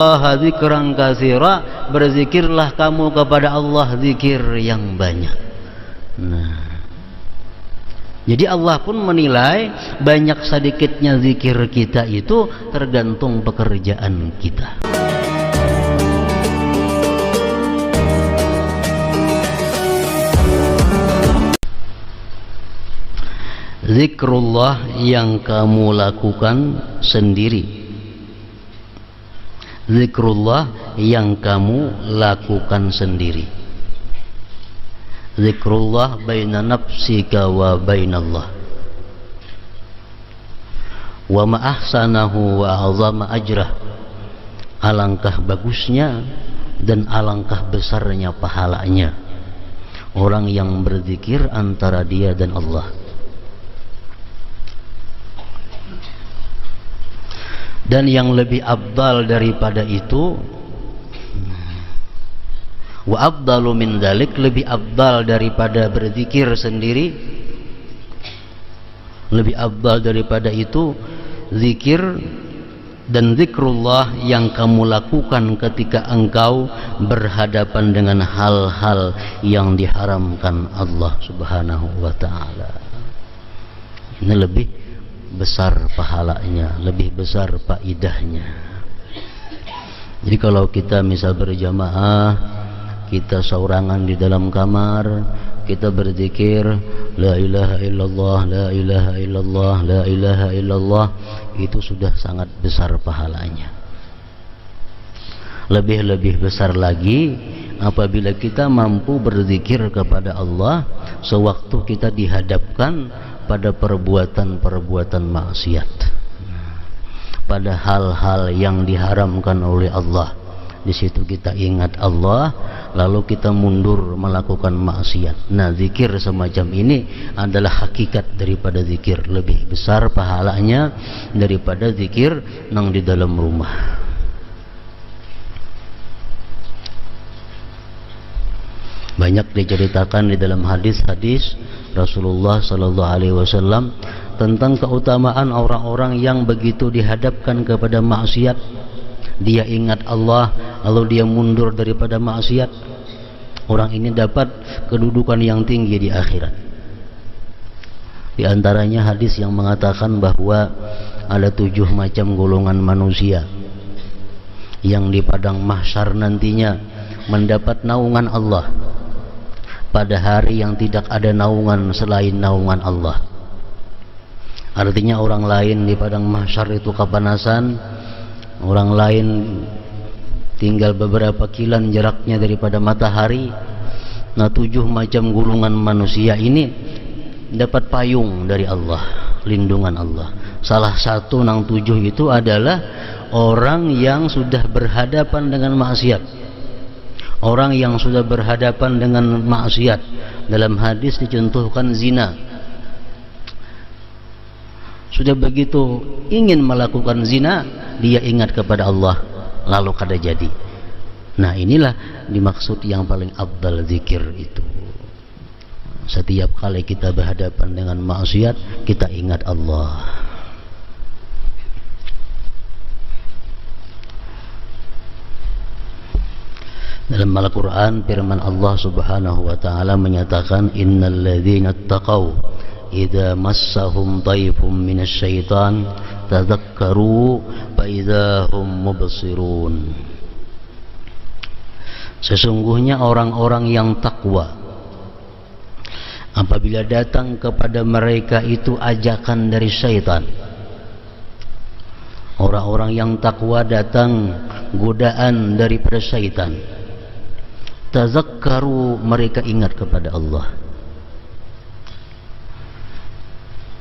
Allah dzikran katsira, berzikirlah kamu kepada Allah zikir yang banyak. Nah, jadi Allah pun menilai banyak sedikitnya zikir kita itu tergantung pekerjaan kita. Zikrullah yang kamu lakukan sendiri. Zikrullah yang kamu lakukan sendiri. Zikrullah baina nafsika wa bainallah. Wa ma ahsanahu wa azama ajrah. Alangkah bagusnya dan alangkah besarnya pahalanya orang yang berzikir antara dia dan Allah. Dan yang lebih afdal daripada itu, wa afdalu min dzalik, lebih afdal daripada berzikir sendiri, lebih afdal daripada itu zikir dan zikrullah yang kamu lakukan ketika engkau berhadapan dengan hal-hal yang diharamkan Allah Subhanahu wa taala. Ini lebih besar pahalanya, lebih besar faidahnya. Jadi kalau kita misal berjamaah, kita saurangan di dalam kamar, kita berzikir la ilaha illallah, la ilaha illallah, la ilaha illallah, itu sudah sangat besar pahalanya. Lebih-lebih besar lagi apabila kita mampu berzikir kepada Allah sewaktu kita dihadapkan pada perbuatan-perbuatan maksiat, pada hal-hal yang diharamkan oleh Allah. Di situ kita ingat Allah, lalu kita mundur melakukan maksiat. Nah, zikir semacam ini adalah hakikat daripada zikir, lebih besar pahalanya daripada zikir nang di dalam rumah. Banyak diceritakan di dalam hadis-hadis Rasulullah sallallahu alaihi wasallam tentang keutamaan orang-orang yang begitu dihadapkan kepada maksiat, dia ingat Allah lalu dia mundur daripada maksiat. Orang ini dapat kedudukan yang tinggi di akhirat. Di antaranya hadis yang mengatakan bahwa ada 7 macam golongan manusia yang di padang mahsyar nantinya mendapat naungan Allah pada hari yang tidak ada naungan selain naungan Allah. Artinya orang lain di padang mahsyar itu kepanasan, orang lain tinggal beberapa kilan jaraknya daripada matahari. Nah, 7 macam golongan manusia ini dapat payung dari Allah, lindungan Allah. Salah satu nang 7 itu adalah orang yang sudah berhadapan dengan maksiat. Orang yang sudah berhadapan dengan maksiat. Dalam hadis dicontohkan zina. Sudah begitu ingin melakukan zina, dia ingat kepada Allah, lalu kada jadi. Nah, inilah dimaksud yang paling afdal zikir itu. Setiap kali kita berhadapan dengan maksiat, kita ingat Allah. Dalam Al-Quran firman Allah Subhanahu wa ta'ala menyatakan, innal ladzina taqaw idza massahum dhaifun minasy syaitan tadzakkaru fa idza hum mubsirun. Sesungguhnya orang-orang yang takwa, apabila datang kepada mereka itu ajakan dari syaitan, orang-orang yang takwa datang godaan daripada syaitan, tazakkaru, mereka ingat kepada Allah.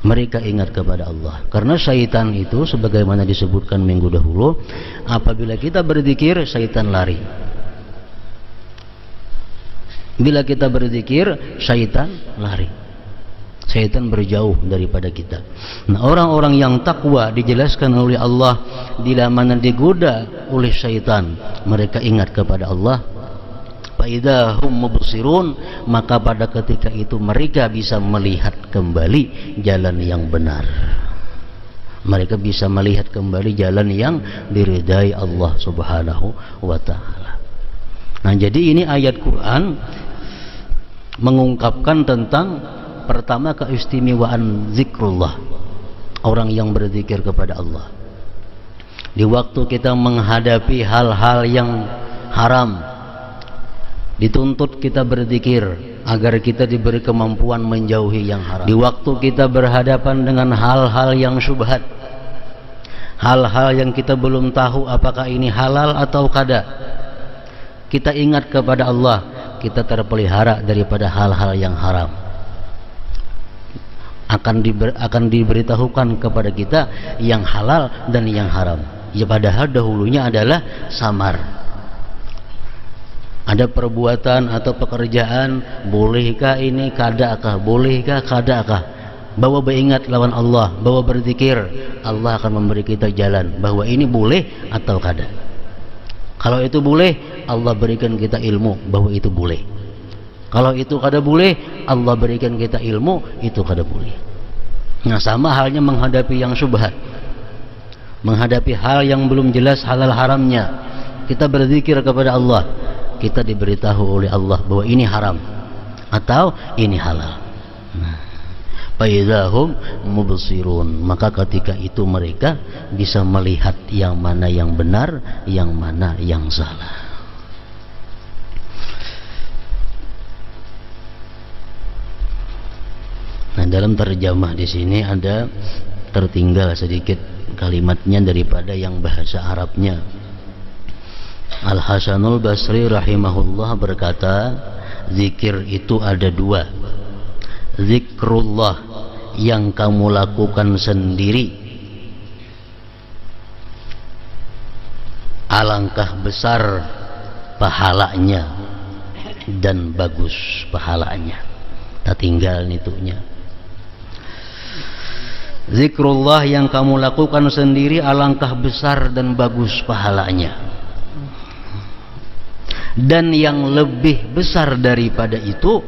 Mereka ingat kepada Allah. Karena syaitan itu sebagaimana disebutkan minggu dahulu, apabila kita berzikir, syaitan lari. Bila kita berzikir, syaitan lari. Syaitan berjauh daripada kita. Nah, orang-orang yang takwa dijelaskan oleh Allah, bila mana digoda oleh syaitan, mereka ingat kepada Allah. Faidha hum mubsirun, maka pada ketika itu mereka bisa melihat kembali jalan yang benar. Mereka bisa melihat kembali jalan yang diridai Allah Subhanahu wa ta'ala. Nah, jadi ini ayat Quran mengungkapkan tentang pertama keistimewaan zikrullah, orang yang berzikir kepada Allah. Di waktu kita menghadapi hal-hal yang haram, dituntut kita berzikir agar kita diberi kemampuan menjauhi yang haram. Di waktu kita berhadapan dengan hal-hal yang syubhat, hal-hal yang kita belum tahu apakah ini halal atau kada, kita ingat kepada Allah, kita terpelihara daripada hal-hal yang haram. Akan diberitahukan kepada kita yang halal dan yang haram. Ya, padahal dahulunya adalah samar. Ada perbuatan atau pekerjaan, bolehkah ini, kadakah, bolehkah, kadakah. Bahwa beringat lawan Allah, bahwa berzikir, Allah akan memberi kita jalan bahwa ini boleh atau kada. Kalau itu boleh, Allah berikan kita ilmu bahwa itu boleh. Kalau itu kada boleh, Allah berikan kita ilmu itu kada boleh. Nah, sama halnya menghadapi yang syubhat, menghadapi hal yang belum jelas halal haramnya, kita berzikir kepada Allah, kita diberitahu oleh Allah bahwa ini haram atau ini halal. Faizahum mubsirun, maka ketika itu mereka bisa melihat yang mana yang benar, yang mana yang salah. Nah, dalam terjemah di sini ada tertinggal sedikit kalimatnya daripada yang bahasa Arabnya. Al-Hasanul Basri rahimahullah berkata, zikir itu ada dua. Zikrullah yang kamu lakukan sendiri, alangkah besar pahalanya dan bagus pahalanya. Tak tinggal nitunya. Zikrullah yang kamu lakukan sendiri alangkah besar dan bagus pahalanya. Dan yang lebih besar daripada itu,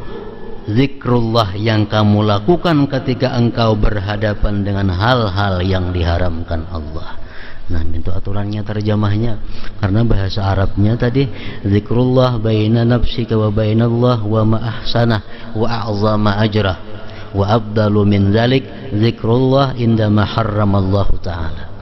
zikrullah yang kamu lakukan ketika engkau berhadapan dengan hal-hal yang diharamkan Allah. Nah, itu aturannya terjemahnya. Karena bahasa Arabnya tadi, zikrullah baina nafsika wa bainallah wa ma ahsanah wa a'zama ajrah wa afdalu min dzalik zikrullah indama harramallahu ta'ala.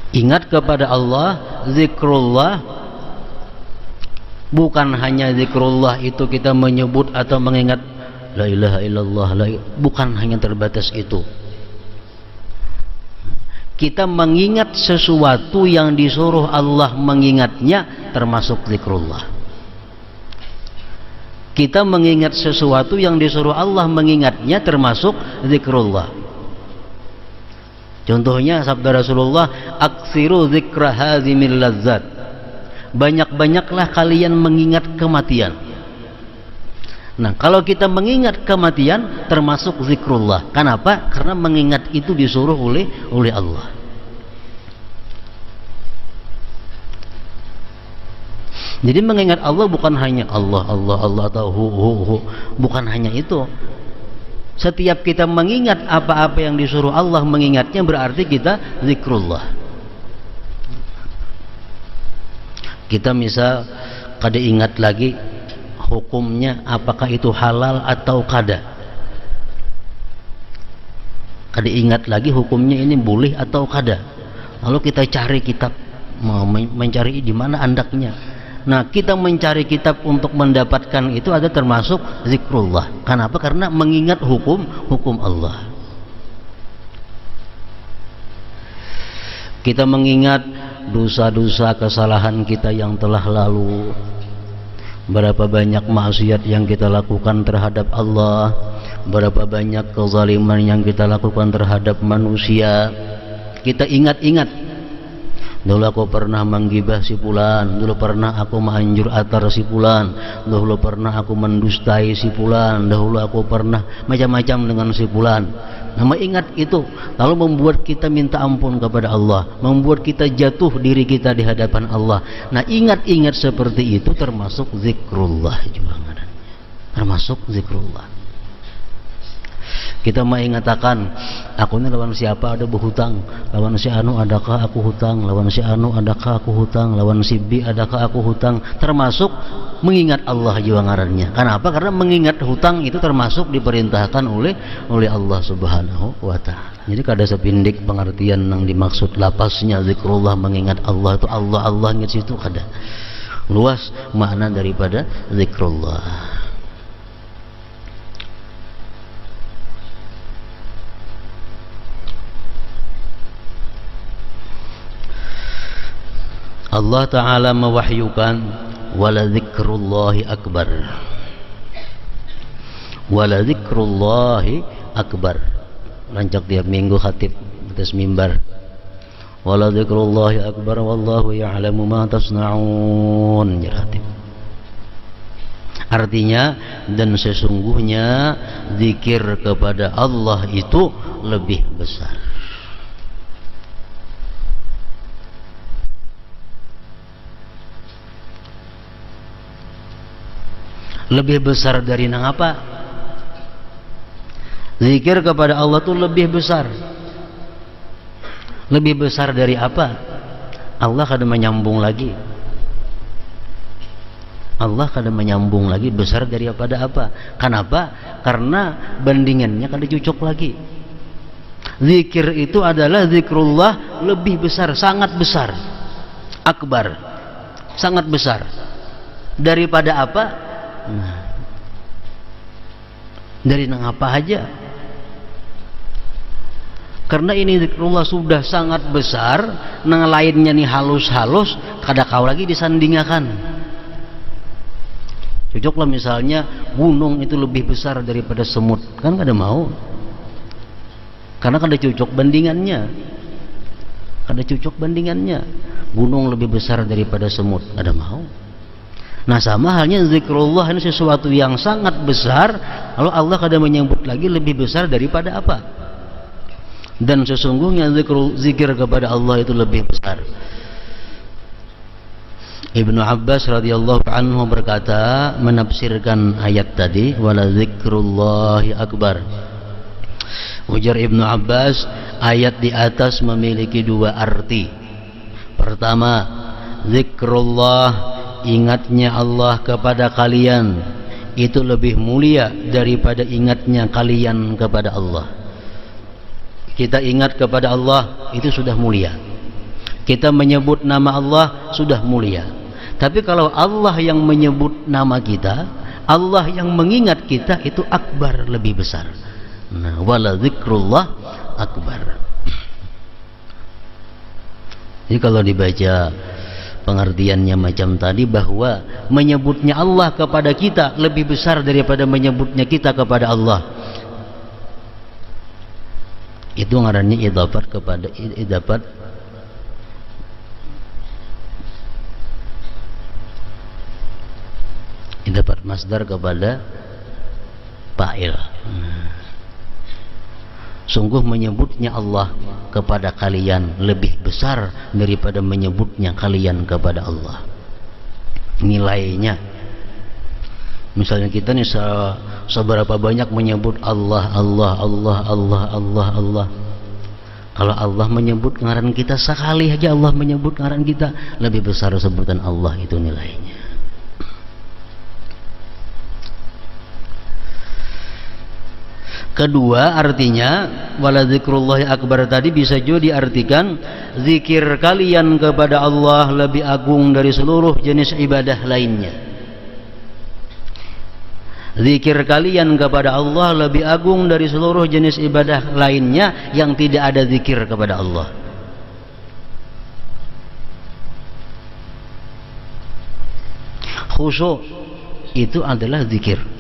Ingat kepada Allah, zikrullah bukan hanya zikrullah itu kita menyebut atau mengingat la ilaha illallah, bukan hanya terbatas itu. Kita mengingat sesuatu yang disuruh Allah mengingatnya termasuk zikrullah. Kita mengingat sesuatu yang disuruh Allah mengingatnya termasuk zikrullah. Contohnya sabda Rasulullah, aksiru zikra hazimil lazzat. Banyak-banyaklah kalian mengingat kematian. Nah, kalau kita mengingat kematian termasuk zikrullah. Kenapa? Karena mengingat itu disuruh oleh Allah. Jadi mengingat Allah bukan hanya Allah atau hu. Bukan hanya itu. Setiap kita mengingat apa-apa yang disuruh Allah mengingatnya, berarti kita zikrullah. Kita misal kada ingat lagi hukumnya, apakah itu halal atau kada. Kada ingat lagi hukumnya ini boleh atau kada. Lalu kita cari kitab, mencari di mana andaknya. Nah, kita mencari kitab untuk mendapatkan itu ada termasuk zikrullah. Kenapa? Karena mengingat hukum Allah. Kita mengingat dosa-dosa kesalahan kita yang telah lalu. Berapa banyak maksiat yang kita lakukan terhadap Allah, berapa banyak kezaliman yang kita lakukan terhadap manusia. Kita ingat-ingat Dulu aku pernah menggibah si fulan, dulu pernah aku menganjur atar si fulan, dulu pernah aku mendustai si fulan, dahulu aku pernah macam-macam dengan si fulan. Nama ingat itu lalu membuat kita minta ampun kepada Allah, membuat kita jatuh diri kita di hadapan Allah. Nah, ingat-ingat seperti itu termasuk zikrullah juga, termasuk zikrullah. Kita mengatakan, aku ini lawan siapa ada berhutang, lawan si anu adakah aku hutang, lawan si anu adakah aku hutang, lawan si B adakah aku hutang, termasuk mengingat Allah juga ngarannya. Kenapa? Karena mengingat hutang itu termasuk diperintahkan oleh Allah Subhanahu wa taala. Jadi kada sepindik pengertian yang dimaksud lapasnya zikrullah, mengingat Allah itu Allah ingat situ, kada. Luas makna daripada zikrullah. Allah Ta'ala mewahyukan wala dzikrullahi akbar, wala dzikrullahi akbar. Lancak tiap minggu khatib atas mimbar, wala dzikrullahi akbar wallahu ya'lamu ma tasna'un. Khatib artinya, dan sesungguhnya zikir kepada Allah itu lebih besar. Lebih besar dari nang apa? Zikir kepada Allah itu lebih besar. Lebih besar dari apa? Allah kada menyambung lagi. Allah kada menyambung lagi, besar daripada apa? Kenapa? Karena bandingannya kada cocok lagi. Zikir itu adalah zikrullah lebih besar, sangat besar. Akbar. Sangat besar. Daripada apa? Nah, dari nang apa aja. Karena ini zikrullah sudah sangat besar, nang lainnya nih halus-halus, kada kau lagi disandingakan. Cocoklah misalnya gunung itu lebih besar daripada semut, kan kada mau. Karena kada cocok bandingannya. Kada cocok bandingannya. Gunung lebih besar daripada semut, kada mau. Nah, sama halnya zikrullah ini sesuatu yang sangat besar, lalu Allah kadang menyebut lagi lebih besar daripada apa? Dan sesungguhnya zikir kepada Allah itu lebih besar. Ibnu Abbas radhiyallahu anhu berkata, menafsirkan ayat tadi, wala zikrullahi akbar. Ujar Ibnu Abbas, ayat di atas memiliki dua arti. Pertama, zikrullah, ingatnya Allah kepada kalian itu lebih mulia daripada ingatnya kalian kepada Allah. Kita ingat kepada Allah itu sudah mulia. Kita menyebut nama Allah sudah mulia. Tapi kalau Allah yang menyebut nama kita, Allah yang mengingat kita, itu akbar, lebih besar. Nah, wala zikrullah akbar. Jadi kalau dibaca pengertiannya macam tadi, bahwa menyebutnya Allah kepada kita lebih besar daripada menyebutnya kita kepada Allah, itu ngarannya idafat kepada idafat masdar kepada fa'il. Sungguh menyebutnya Allah kepada kalian lebih besar daripada menyebutnya kalian kepada Allah. Nilainya, misalnya kita nih seberapa banyak menyebut Allah. Kalau Allah menyebut ngaran kita sekali aja, Allah menyebut ngaran kita, lebih besar sebutan Allah itu nilainya. Kedua, artinya wala zikrullahi akbar tadi bisa juga diartikan zikir kalian kepada Allah lebih agung dari seluruh jenis ibadah lainnya. Zikir kalian kepada Allah lebih agung dari seluruh jenis ibadah lainnya yang tidak ada zikir kepada Allah. Khusyuk itu adalah zikir.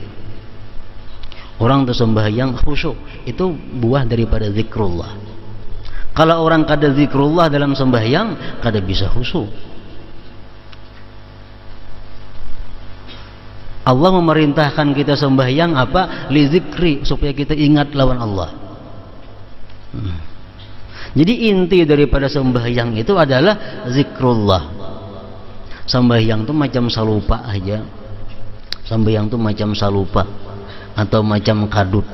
Orang tersembahyang khusyuk itu buah daripada zikrullah. Kalau orang kada zikrullah dalam sembahyang, kada bisa khusyuk. Allah memerintahkan kita sembahyang apa? Li zikri, supaya kita ingat lawan Allah. Jadi inti daripada sembahyang itu adalah zikrullah. Sembahyang itu macam salupa aja. Sembahyang itu macam salupa atau macam kadut.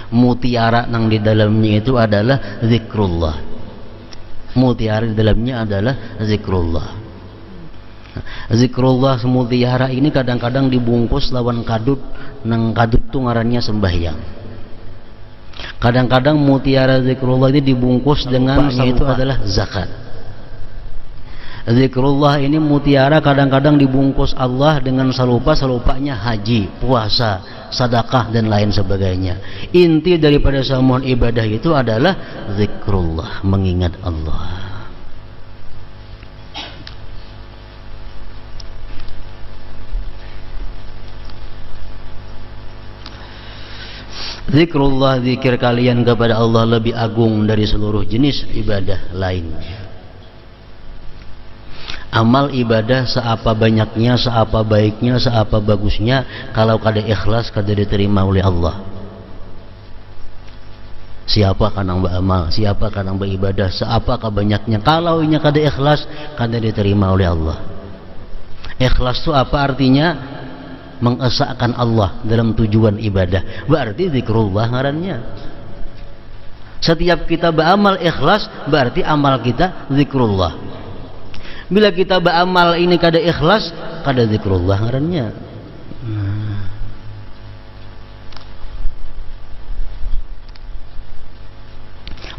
Mutiara nang di dalamnya itu adalah zikrullah. Mutiara di dalamnya adalah zikrullah. Zikrullah mutiara ini kadang-kadang dibungkus lawan kadut, nang kadut itu ngarannya sembahyang. Kadang-kadang mutiara zikrullah ini dibungkus dengan itu adalah zakat. Zikrullah ini mutiara kadang-kadang dibungkus Allah dengan salupanya haji, puasa, sedekah dan lain sebagainya. Inti daripada semua ibadah itu adalah zikrullah, mengingat Allah. Zikrullah, zikir kalian kepada Allah lebih agung dari seluruh jenis ibadah lainnya. Amal ibadah seapa banyaknya, seapa baiknya, seapa bagusnya, kalau kada ikhlas kada diterima oleh Allah. Siapa kanang beramal, siapa kanang beribadah, seapa banyaknya, kalau inya kada ikhlas kada diterima oleh Allah. Ikhlas itu apa artinya? Mengesahkan Allah dalam tujuan ibadah, berarti zikrullah ngarannya. Setiap kita beramal ikhlas, berarti amal kita zikrullah. Bila kita beramal ini kada ikhlas, kada zikrullah ngarannya.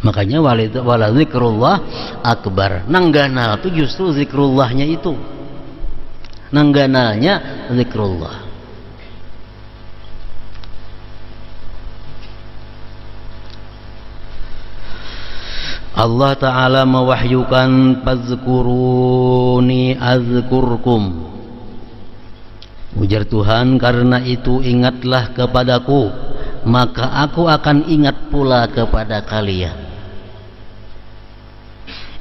Makanya wala zikrullah akbar. Nangganal itu justru zikrullahnya itu. Nangganalnya zikrullah. Allah Ta'ala mewahyukan fazkuruni azkurkum. Ujar Tuhan, karena itu ingatlah kepadaku, maka aku akan ingat pula kepada kalian.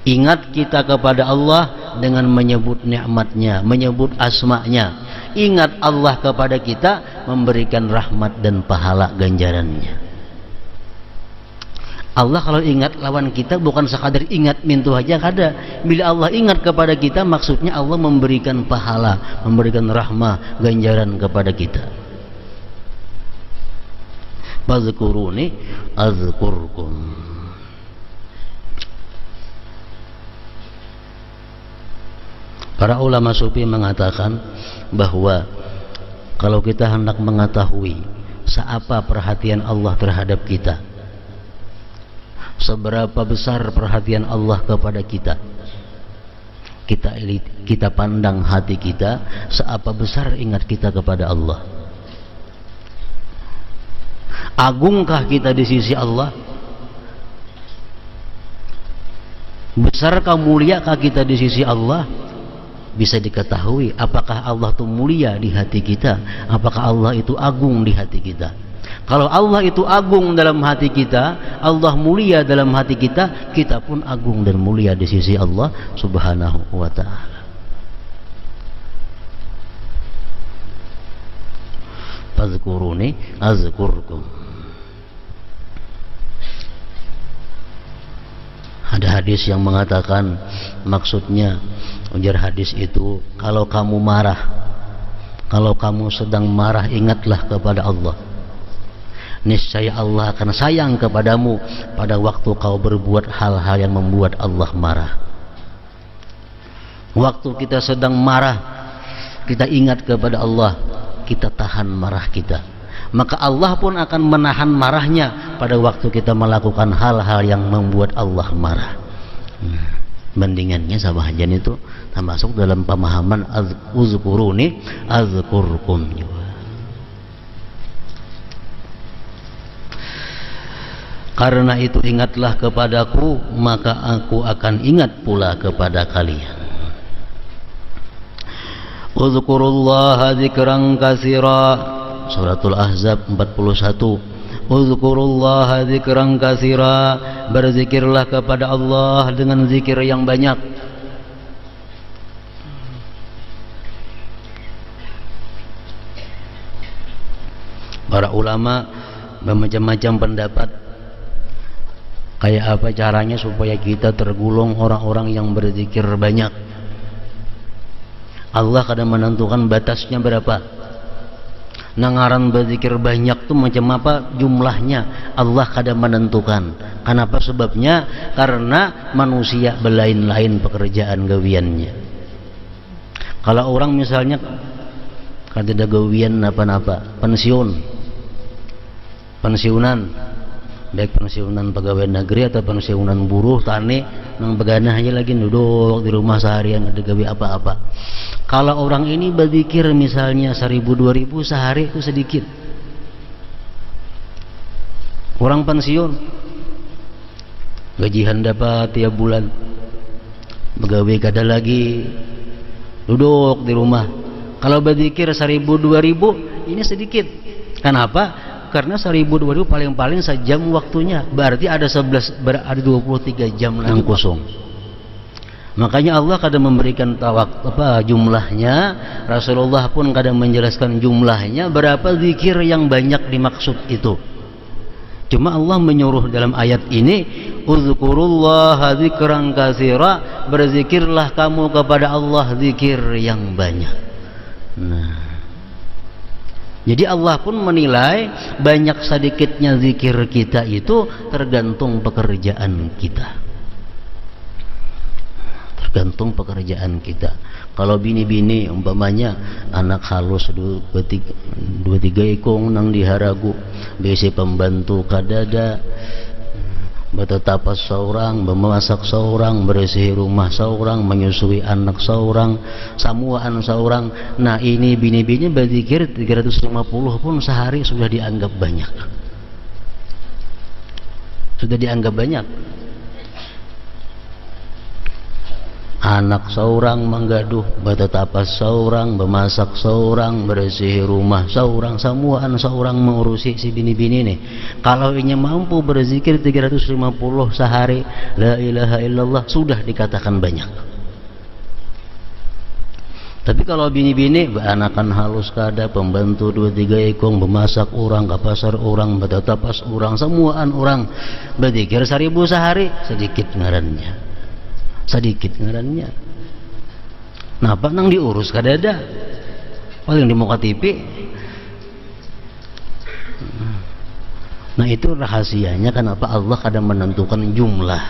Ingat kita kepada Allah dengan menyebut nikmatnya, menyebut asma'nya. Ingat Allah kepada kita, memberikan rahmat dan pahala ganjarannya. Allah kalau ingat lawan kita bukan sekadar ingat mintu aja, kada. Bila Allah ingat kepada kita, maksudnya Allah memberikan pahala, memberikan rahmah, ganjaran kepada kita. Fazkuruni azkurkum. Para ulama sufi mengatakan bahwa kalau kita hendak mengetahui seapa perhatian Allah terhadap kita, seberapa besar perhatian Allah kepada kita, kita pandang hati kita, seapa besar ingat kita kepada Allah. Agungkah kita di sisi Allah? Besarkah, muliakah kita di sisi Allah? Bisa diketahui apakah Allah itu mulia di hati kita, apakah Allah itu agung di hati kita. Kalau Allah itu agung dalam hati kita, Allah mulia dalam hati kita, kita pun agung dan mulia di sisi Allah Subhanahu wa ta'ala. Fazkuruni azkurkum. Ada hadis yang mengatakan, maksudnya ujar hadis itu, kalau kamu marah, kalau kamu sedang marah, ingatlah kepada Allah. Niscaya Allah akan sayang kepadamu pada waktu kau berbuat hal-hal yang membuat Allah marah. Waktu kita sedang marah, kita ingat kepada Allah, kita tahan marah kita, maka Allah pun akan menahan marahnya pada waktu kita melakukan hal-hal yang membuat Allah marah. Bandingannya sama aja itu termasuk dalam pemahaman uzkuruni azkurkum juga. Karena itu ingatlah kepadaku, maka aku akan ingat pula kepada kalian. Uzkurullaha dzikran katsira. Suratul Ahzab 41. Uzkurullaha dzikran katsira, berzikirlah kepada Allah dengan zikir yang banyak. Para ulama bermacam-macam pendapat kayak apa caranya supaya kita tergolong orang-orang yang berzikir banyak. Allah kadang menentukan batasnya berapa. Nangaran berzikir banyak tuh macam apa jumlahnya, Allah kadang menentukan. Kenapa sebabnya? Karena manusia belain-lain pekerjaan gawiannya. Kalau orang misalnya kada ada gawian apa-apa, pensiunan, baik pensiunan pegawai negeri atau pensiunan buruh tani, nang beganah aja lagi duduk di rumah seharian ada gawe apa-apa. Kalau orang ini berzikir misalnya 1000-2000 sehari itu sedikit. Orang pensiun gajian dapat tiap bulan, pegawai kada lagi, duduk di rumah. Kalau berzikir 1000-2000 ini sedikit. Kenapa? Karena 1000-2000 paling-paling sejam waktunya, berarti ada 23 jam yang kosong. Makanya Allah kadang memberikan jumlahnya, Rasulullah pun kadang menjelaskan jumlahnya berapa zikir yang banyak dimaksud itu. Cuma Allah menyuruh dalam ayat ini, uzkurullaha dzikran katsira, berzikirlah kamu kepada Allah zikir yang banyak. Nah, jadi Allah pun menilai banyak sedikitnya zikir kita itu tergantung pekerjaan kita. Tergantung pekerjaan kita. Kalau bini-bini umpamanya anak halus 2-3 ikung nang diharagu, besi pembantu kadada, bertetapas seorang, memasak seorang, bersihi rumah seorang, menyusui anak seorang, samuaan seorang. Nah ini bini-bini berzikir 350 pun sehari sudah dianggap banyak. Sudah dianggap banyak. Anak seorang menggaduh, bertetapas seorang, memasak seorang, bersihi rumah seorang, samuaan seorang, mengurusi si bini-bini nih. Kalau ini mampu berzikir 350 sehari, la ilaha illallah, sudah dikatakan banyak. Tapi kalau bini-bini anakan halus kada, pembantu 2-3 ekong, memasak orang, ke pasar orang, bertetapas orang, samuaan orang, berzikir 1000 sehari, sedikit ngarannya. Sedikit ngarannya. Napa nang diurus kadada, paling di muka TV. Nah itu rahasianya kenapa Allah kadang menentukan jumlah,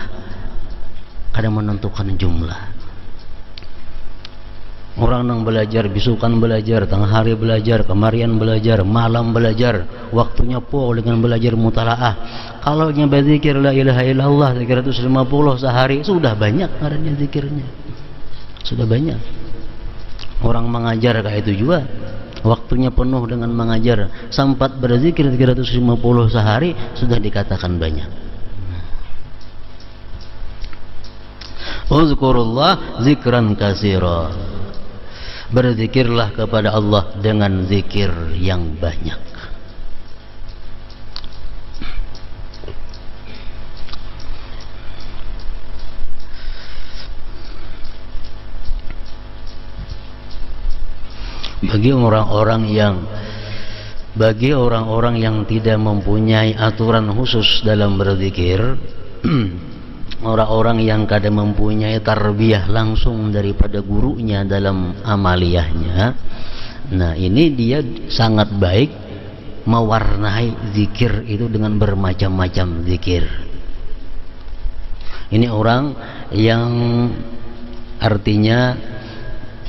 kadang menentukan jumlah. Orang nang belajar, bisukan belajar, tengah hari belajar, kemarian belajar, malam belajar, waktunya full dengan belajar mutalaah. Kalau nya berzikir la ilaha illallah 350 sehari, sudah banyak ngarannya zikirnya. Sudah banyak. Orang mengajar kayak itu juga, waktunya penuh dengan mengajar, sempat berzikir 350 sehari, sudah dikatakan banyak. Uzkurullah zikran katsira. Berzikirlah kepada Allah dengan zikir yang banyak. Bagi orang-orang yang tidak mempunyai aturan khusus dalam berzikir, orang-orang yang kadang mempunyai tarbiyah langsung daripada gurunya dalam amaliyahnya, nah ini dia sangat baik mewarnai zikir itu dengan bermacam-macam zikir. Ini orang yang artinya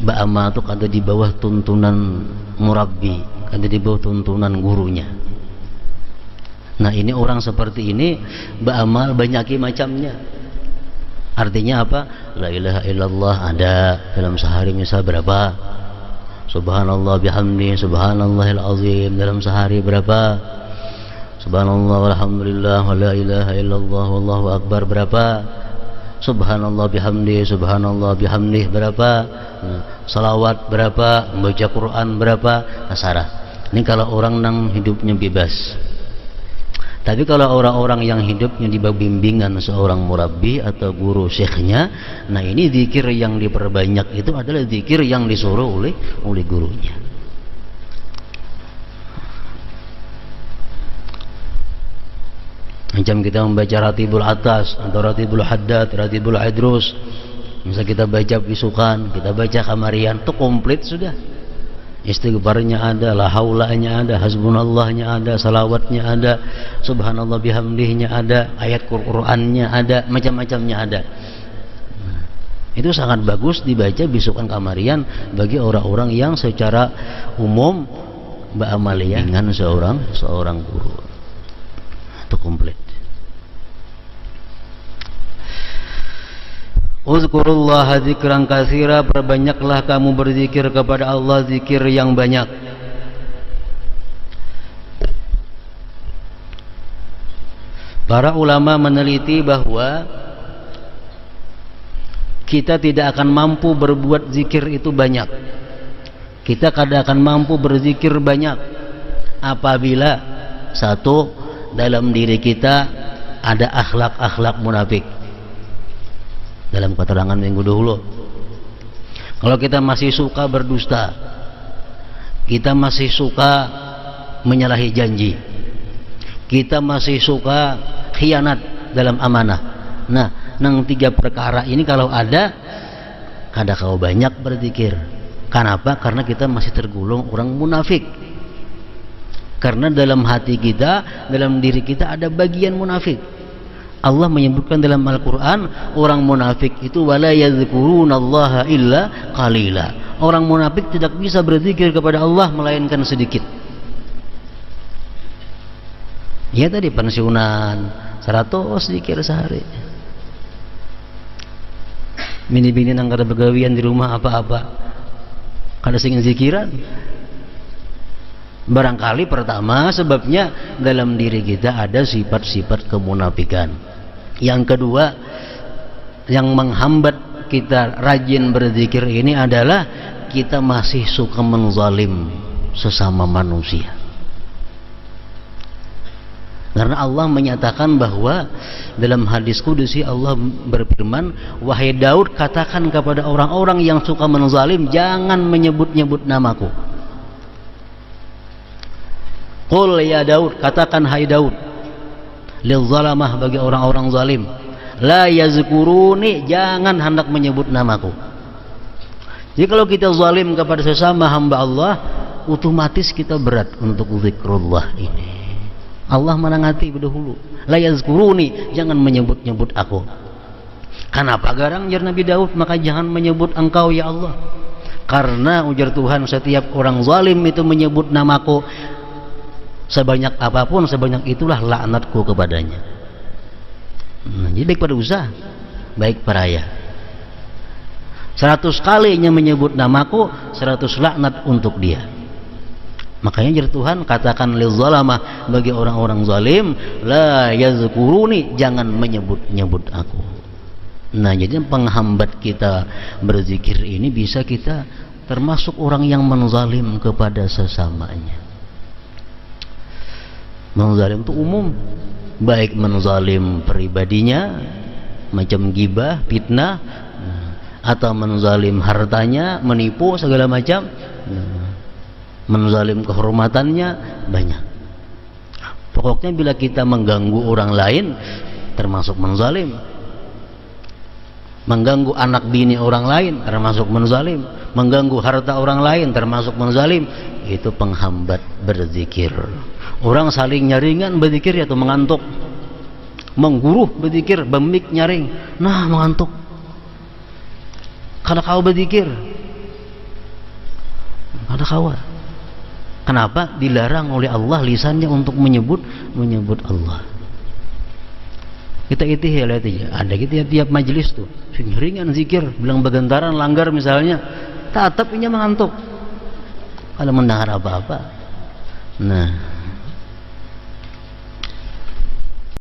ba'ama itu ada di bawah tuntunan murabbi, ada di bawah tuntunan gurunya. Nah ini orang seperti ini ba'amal banyaki macamnya. Artinya apa? La ilaha illallah ada dalam sehari misal berapa? Subhanallah bihamdi, subhanallahil azim dalam sehari berapa? Subhanallah walhamdulillah wa la ilaha illallah wallahu akbar berapa? Subhanallah bihamdi, subhanallah bihamdih berapa? Salawat berapa? Membaca Quran berapa? Kasarah. Ini kalau orang nang hidupnya bebas. Tapi kalau orang-orang yang hidupnya di bawah bimbingan seorang murabbi atau guru syekhnya, nah ini zikir yang diperbanyak itu adalah zikir yang disuruh oleh gurunya. Macam kita membaca Ratibul Atas atau Ratibul Haddad, Ratibul Idrus, misal kita baca bisukan, kita baca kamarian, itu komplit sudah. Istighfarnya ada, la haulanya ada, hasbunallahnya ada, salawatnya ada, subhanallah bihamdihnya ada, ayat Qur'annya ada, macam-macamnya ada. Itu sangat bagus dibaca bisukan kamarian bagi orang-orang yang secara umum beramaliyah dengan seorang guru. Itu komplit. Uzkurullaha dzikran katsira, perbanyaklah kamu berzikir kepada Allah zikir yang banyak. Para ulama meneliti bahwa kita tidak akan mampu berbuat zikir itu banyak. Kita kadang akan mampu berzikir banyak apabila satu, dalam diri kita ada akhlak-akhlak munafik. Dalam keterangan minggu dahulu, kalau kita masih suka berdusta, kita masih suka menyalahi janji, kita masih suka khianat dalam amanah. Nah, nang tiga perkara ini kalau ada, kada kau banyak berzikir. Kenapa? Karena kita masih tergolong orang munafik. Karena dalam hati kita, dalam diri kita ada bagian munafik. Allah menyebutkan dalam Al-Quran, orang munafik itu wala yadhkurunallaha illa qalila. Orang munafik tidak bisa berzikir kepada Allah melainkan sedikit. Ya tadi pensiunan 100 zikir sehari. Bini-bini nang kada begawian di rumah apa-apa, kada sing zikiran. Barangkali pertama sebabnya dalam diri kita ada sifat-sifat kemunafikan. Yang kedua, yang menghambat kita rajin berzikir ini adalah kita masih suka menzalim sesama manusia. Karena Allah menyatakan bahwa dalam hadis kudusi Allah berfirman, wahai Daud, katakan kepada orang-orang yang suka menzalim, jangan menyebut-nyebut namaku. Qul ya Daud, katakan hai Daud, lil zalamah, bagi orang-orang zalim, la yazkuruni, jangan hendak menyebut namaku. Jadi kalau kita zalim kepada sesama hamba Allah, otomatis kita berat untuk zikrullah ini. Allah menangati berdahulu, la yazkuruni, jangan menyebut-nyebut aku. Kenapa garang ujar Nabi Daud, maka jangan menyebut engkau ya Allah. Karena ujar Tuhan, setiap orang zalim itu menyebut namaku, sebanyak apapun, sebanyak itulah laknatku kepadanya. Nah, jadi baik pada usaha, baik peraya. 100 kalinya menyebut namaku, 100 laknat untuk dia. Makanya jadi Tuhan katakan lil zalamah, bagi orang-orang zalim, la yazkuruni, jangan menyebut-nyebut aku. Nah, jadi penghambat kita berzikir ini bisa kita termasuk orang yang menzalim kepada sesamanya. Menzalim itu umum, baik menzalim pribadinya macam gibah, fitnah, atau menzalim hartanya, menipu segala macam, menzalim kehormatannya, banyak. Pokoknya bila kita mengganggu orang lain termasuk menzalim, mengganggu anak bini orang lain termasuk menzalim, mengganggu harta orang lain termasuk menzalim. Itu penghambat berzikir. Orang saling nyaringan berzikir atau mengantuk, mengguruh berzikir, bemik nyaring, nah mengantuk. Kalau kau berzikir, ada kau. Kenapa? Dilarang oleh Allah lisannya untuk menyebut Allah. Kita itu ya lihat aja, ada gitu ya tiap majelis tuh, ringan zikir, bilang begentaran langgar misalnya, tetap ini mengantuk kalau mendengar apa-apa. Nah,